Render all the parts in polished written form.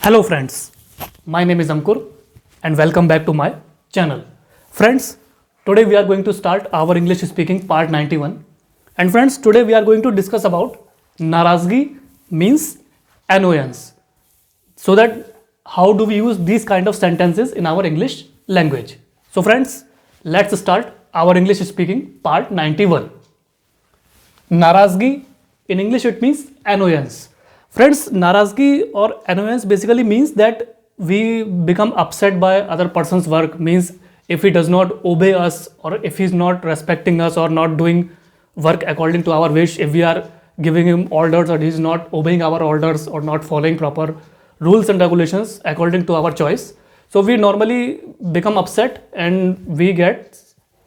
Hello friends, my name is Ankur and welcome back to my channel. Friends, today we are going to start our English speaking part 91. And friends, today we are going to discuss about narazgi means annoyance. So that how do we use these kind of sentences in our English language. So friends, let's start our English speaking part 91. Narazgi, in English it means annoyance. Friends, narazgi or annoyance basically means that we become upset by other person's work, means if he does not obey us or if he's not respecting us or not doing work according to our wish, if we are giving him orders or he's not obeying our orders or not following proper rules and regulations according to our choice. So we normally become upset and we get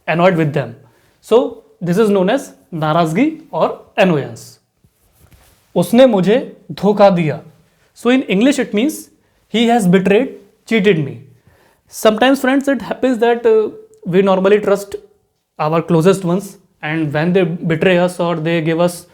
annoyed with them. So this is known as narazgi or annoyance. उसने मुझे धोखा दिया. So in English it means he has betrayed, cheated me. Sometimes friends it happens that we normally trust our closest ones, and when they betray us or they give us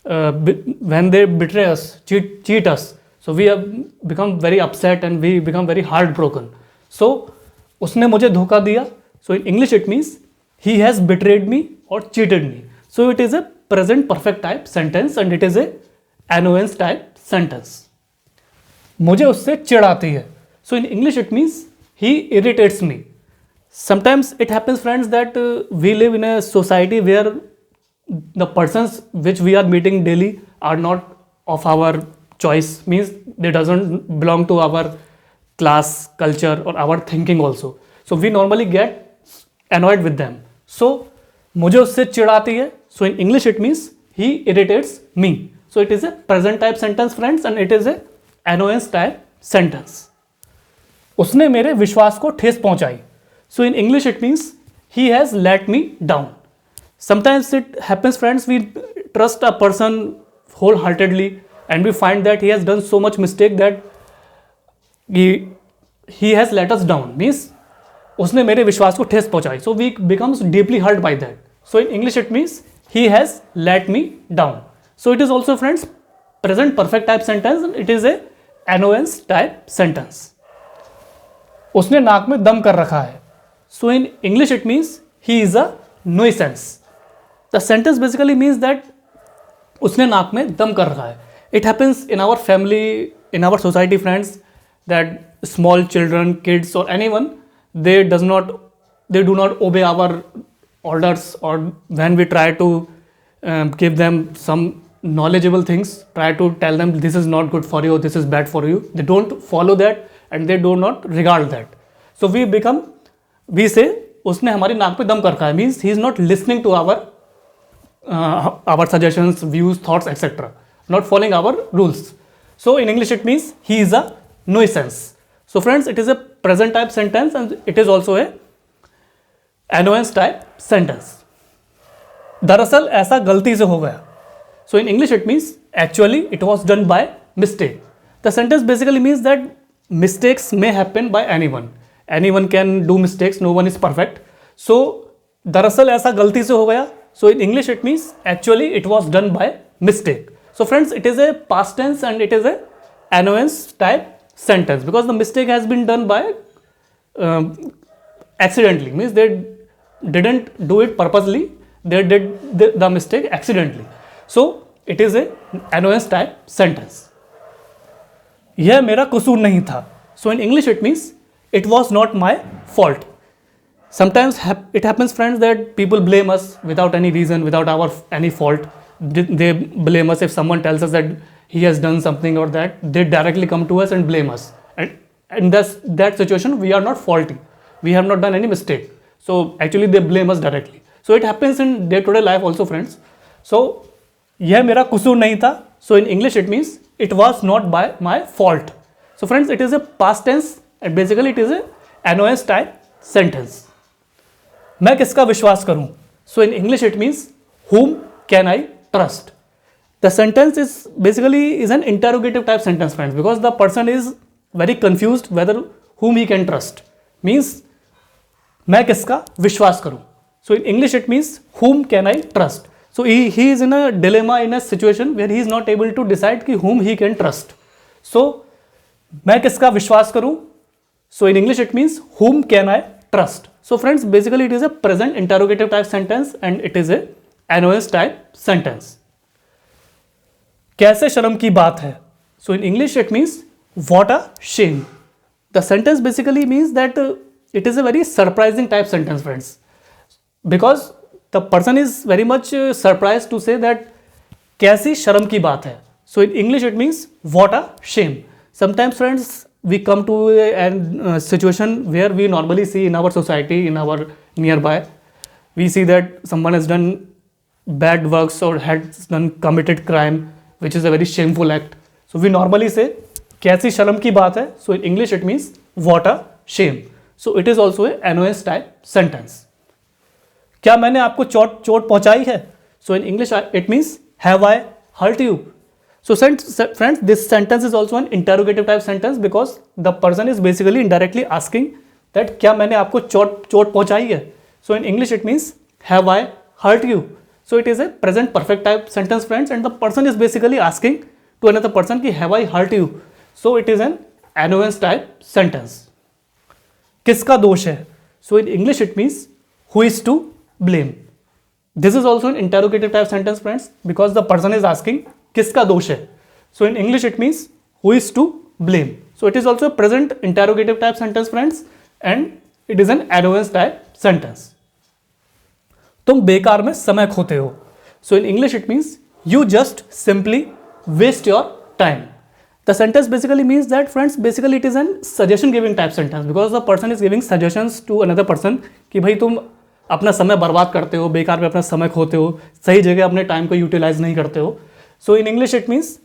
when they betray us, cheat us, so we have become very upset and we become very heartbroken. So उसने मुझे धोखा दिया. So in English it means he has betrayed me or cheated me. So it is a present perfect type sentence and it is a annoyance type sentence. मुझे उससे चिढ़ आती है. So in English it means he irritates me. Sometimes it happens friends that we live in a society where the persons which we are meeting daily are not of our choice, means they doesn't belong to our class, culture or our thinking also. So we normally get annoyed with them. So मुझे उससे चिढ़ आती है. So in English it means he irritates me. So it is a present type sentence friends and it is a annoyance type sentence. उसने मेरे विश्वास को ठेस पहुंचाई. So in English it means he has let me down. Sometimes it happens friends, we trust a person wholeheartedly and we find that he has done so much mistake that he has let us down, means उसने मेरे विश्वास को ठेस पहुंचाई. So we becomes deeply hurt by that. So in English it means he has let me down. So it is also friends present perfect type sentence and it is a annoyance type sentence. उसने नाक में दम कर रखा है. So in English it means he is a nuisance. The sentence basically means that उसने नाक में दम कर रखा है. It happens in our family, in our society friends, that small children, kids or anyone, they do not obey our orders, or when we try to give them some knowledgeable things, try to tell them this is not good for you, this is bad for you, they don't follow that and they do not regard that. So we say उसने हमारी नाक पे दम कर रखा है, means he is not listening to our suggestions, views, thoughts, etc., not following our rules. So in English it means he is a nuisance. So friends, it is a present type sentence and it is also a annoyance type sentence. दरअसल ऐसा गलती से हो गया. So in English it means actually it was done by mistake. The sentence basically means that mistakes may happen by anyone. Anyone can do mistakes, no one is perfect. So दरअसल ऐसा गलती से हो गया. So in English it means actually it was done by mistake. So friends, it is a past tense and it is a annoyance type sentence because the mistake has been done by accidentally, means they didn't do it purposely, they did the mistake accidentally. So it is a annoyance type sentence. यह मेरा कसूर नहीं था. So in English it means it was not my fault. Sometimes it happens friends that people blame us without any reason, without our any fault. They blame us if someone tells us that he has done something or that, they directly come to us and blame us. And in that situation we are not faulty. We have not done any mistake. So actually they blame us directly. So it happens in day-to-day life also friends. So यह मेरा कसूर नहीं था. So in English it means it was not by my fault. So friends, it is a past tense and basically it is a annoyance type sentence. मैं किसका विश्वास करूं? So in English it means whom can I trust? The sentence is basically an interrogative type sentence friends, because the person is very confused whether whom he can trust. Means मैं किसका विश्वास करूं? So in English it means whom can I trust? So he is in a dilemma, in a situation where he is not able to decide whom he can trust. So मैं किसका विश्वास करूं? So in English it means whom can I trust? So friends, basically it is a present interrogative type sentence and it is a annoyance type sentence. कैसे शर्म की बात है? So in English it means what a shame. The sentence basically means that it is a very surprising type sentence, friends, because the person is very much surprised to say that कैसी शर्म की बात है. So in English it means what a shame. Sometimes friends we come to a situation where we normally see in our society, in our nearby, we see that someone has done bad works or has done committed crime which is a very shameful act. So we normally say कैसी शर्म की बात है. So in English it means what a shame. So it is also a annoyance type sentence. क्या मैंने आपको चोट पहुंचाई है? So in English it means have I hurt you? So friends, this sentence is also an interrogative type sentence because the person is basically indirectly asking that क्या मैंने आपको चोट पहुंचाई है? So in English it means have I hurt you? So it is a present perfect type sentence, friends, and the person is basically asking to another person कि have I hurt you? So it is an annoyance type sentence. किसका दोष है? So in English it means who is to blame. This is also an interrogative type sentence, friends, because the person is asking किसका दोष है. So in English it means who is to blame. So it is also a present interrogative type sentence, friends, and it is an annoyance type sentence. तुम बेकार में समय खोते हो. So in English it means you just simply waste your time. The sentence basically means that, friends, basically it is an suggestion giving type sentence because the person is giving suggestions to another person कि भाई तुम अपना समय बर्बाद करते हो, बेकार में अपना समय खोते हो, सही जगह अपने टाइम को यूटिलाइज नहीं करते हो. So in English it means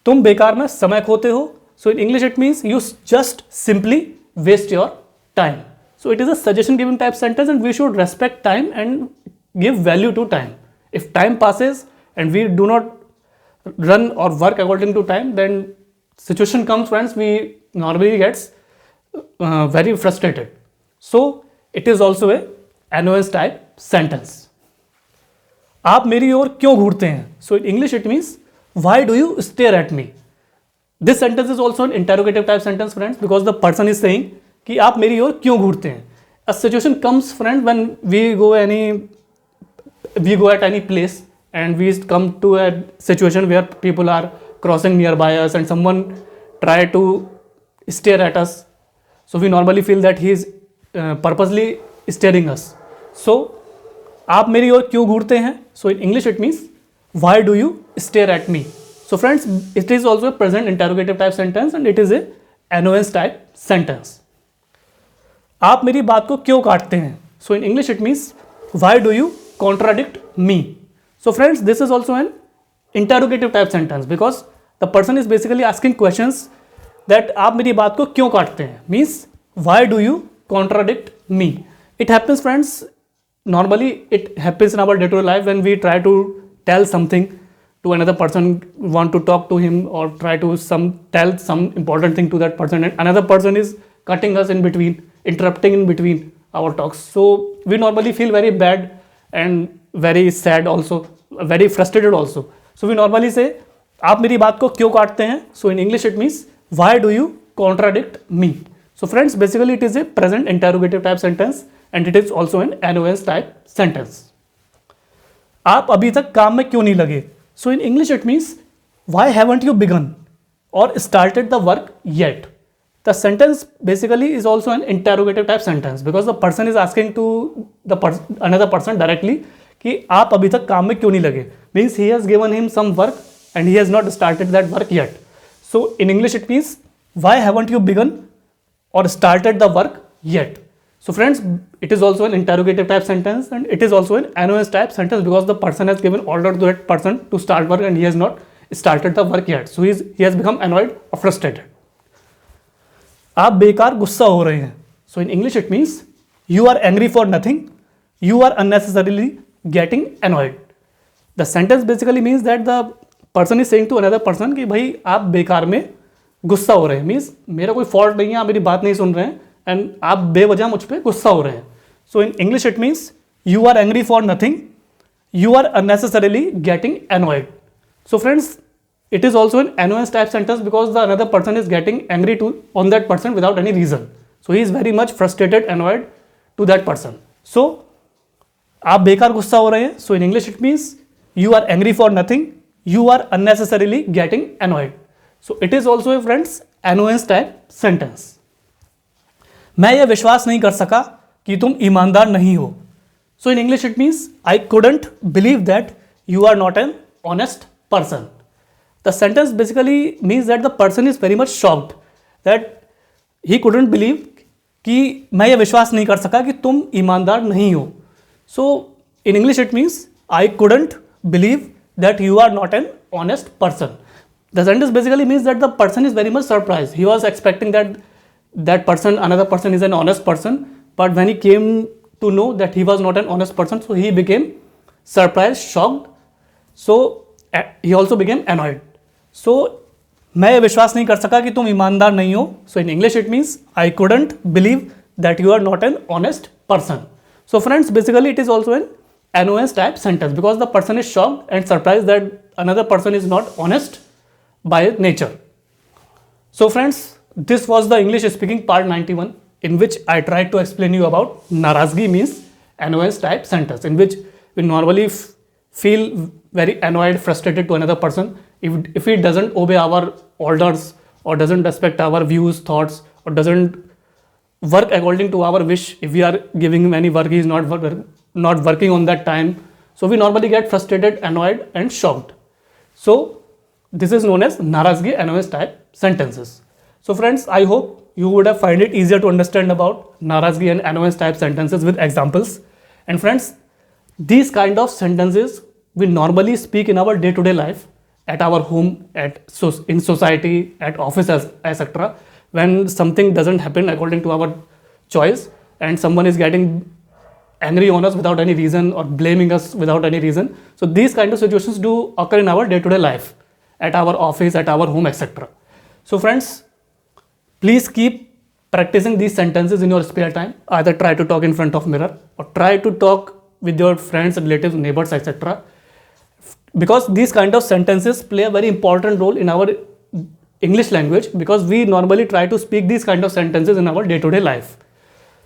तुम बेकार में समय खोते हो. So in English it means you just simply waste your time. So it is a suggestion giving type sentence and we should respect time and give value to time. If time passes and we do not run or work according to time, then situation comes, friends, we normally gets very frustrated. So it is also a annoyance type sentence. आप मेरी ओर क्यों घूरते हैं? So in English it means why do you stare at me? This sentence is also an interrogative type sentence, friends, because the person is saying कि आप मेरी ओर क्यों घूरते हैं. A situation comes, friends, when we go at any place and we come to a situation where people are crossing nearby us and someone try to stare at us. So we normally feel that he is purposely staring us. So आप मेरी ओर क्यों घूरते हैं? So in English it means why do you stare at me? So friends, it is also a present interrogative type sentence and it is a annoyance type sentence. आप मेरी बात को क्यों काटते हैं? So in English it means why do you contradict me? So friends, this is also an interrogative type sentence because the person is basically asking questions that आप मेरी बात को क्यों काटते हैं, means why do you contradict me? It happens, friends, normally it happens in our day-to-day life when we try to tell something to another person, want to talk to him or try to tell some important thing to that person and another person is cutting us in between, interrupting in between our talks. So we normally feel very bad and very sad also, very frustrated also. So we normally say आप मेरी बात को क्यों काटते हैं? So in English it means why do you contradict me? So friends, basically it is a present interrogative type sentence and it is also an annoyance type sentence. आप अभी तक काम में क्यों नहीं लगे? So in English it means why haven't you begun or started the work yet? The sentence basically is also an interrogative type sentence because the person is asking to another person directly कि आप अभी तक काम में क्यों नहीं लगे, means he has given him some work and he has not started that work yet. So in English it means why haven't you begun or started the work yet? So friends, it is also an interrogative type sentence and it is also an annoyance type sentence because the person has given order to that person to start work and he has not started the work yet. So he has become annoyed or frustrated. आप बेकार गुस्सा हो रहे हैं. So in English it means you are angry for nothing, you are unnecessarily getting annoyed. The sentence basically means that the person is saying to another person कि भाई आप बेकार में गुस्सा हो रहे हैं, मीन्स मेरा कोई फॉल्ट नहीं है, आप मेरी बात नहीं सुन रहे हैं एंड आप बेवजह मुझ पर गुस्सा हो रहे हैं. So in English it means you are angry for nothing, you are unnecessarily getting annoyed. So friends, it is also an annoyance type sentence because the another person is getting angry to on that person without any reason. So he is very much frustrated, annoyed to that person. So आप बेकार गुस्सा हो रहे हैं. So in English it means you are angry for nothing. You are unnecessarily getting annoyed. So it is also a friends annoyance type sentence. मैं यह विश्वास नहीं कर सका कि तुम ईमानदार नहीं हो. So in English it means I couldn't believe that you are not an honest person. The sentence basically means that the person is very much shocked that he couldn't believe कि मैं ये विश्वास नहीं कर सका कि तुम ईमानदार नहीं हो. So in English it means I couldn't believe that you are not an honest person. The sentence basically means that the person is very much surprised. He was expecting that another person is an honest person, but when he came to know that he was not an honest person, so he became surprised, shocked. So he also became annoyed. So मैं ये विश्वास नहीं कर सका कि तुम ईमानदार नहीं हो. So in English it means I couldn't believe that you are not an honest person. So friends, basically it is also an annoyance type sentence because the person is shocked and surprised that another person is not honest by nature. So friends, this was the English speaking part 91 in which I tried to explain you about narazgi means annoyance type sentence, in which we normally feel very annoyed, frustrated to another person if he doesn't obey our orders or doesn't respect our views, thoughts, or doesn't work according to our wish. If we are giving him any work, he is not working on that time. So we normally get frustrated, annoyed and shocked. So this is known as narazgi annoyance type sentences. So friends, I hope you would have find it easier to understand about narazgi and annoyance type sentences with examples. And friends, these kind of sentences we normally speak in our day-to-day life, at our home, in society, at offices, etc. When something doesn't happen according to our choice and someone is getting angry on us without any reason or blaming us without any reason. So these kind of situations do occur in our day-to-day life, at our office, at our home, etc. So friends, please keep practicing these sentences in your spare time. Either try to talk in front of mirror or try to talk with your friends, relatives, neighbors, etc. Because these kind of sentences play a very important role in our English language, because we normally try to speak these kind of sentences in our day-to-day life.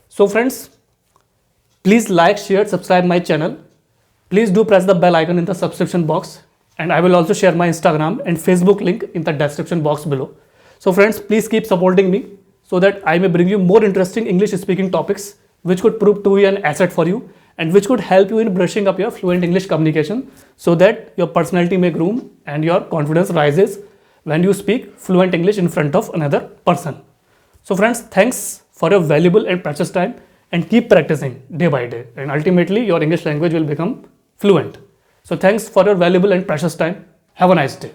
So friends, please like, share, subscribe my channel. Please do press the bell icon in the subscription box, and I will also share my Instagram and Facebook link in the description box below. So friends, please keep supporting me so that I may bring you more interesting English speaking topics which could prove to be an asset for you and which could help you in brushing up your fluent English communication, so that your personality may groom and your confidence rises when you speak fluent English in front of another person. So friends, thanks for your valuable and precious time, and keep practicing day by day, and ultimately your English language will become fluent. So thanks for your valuable and precious time. Have a nice day.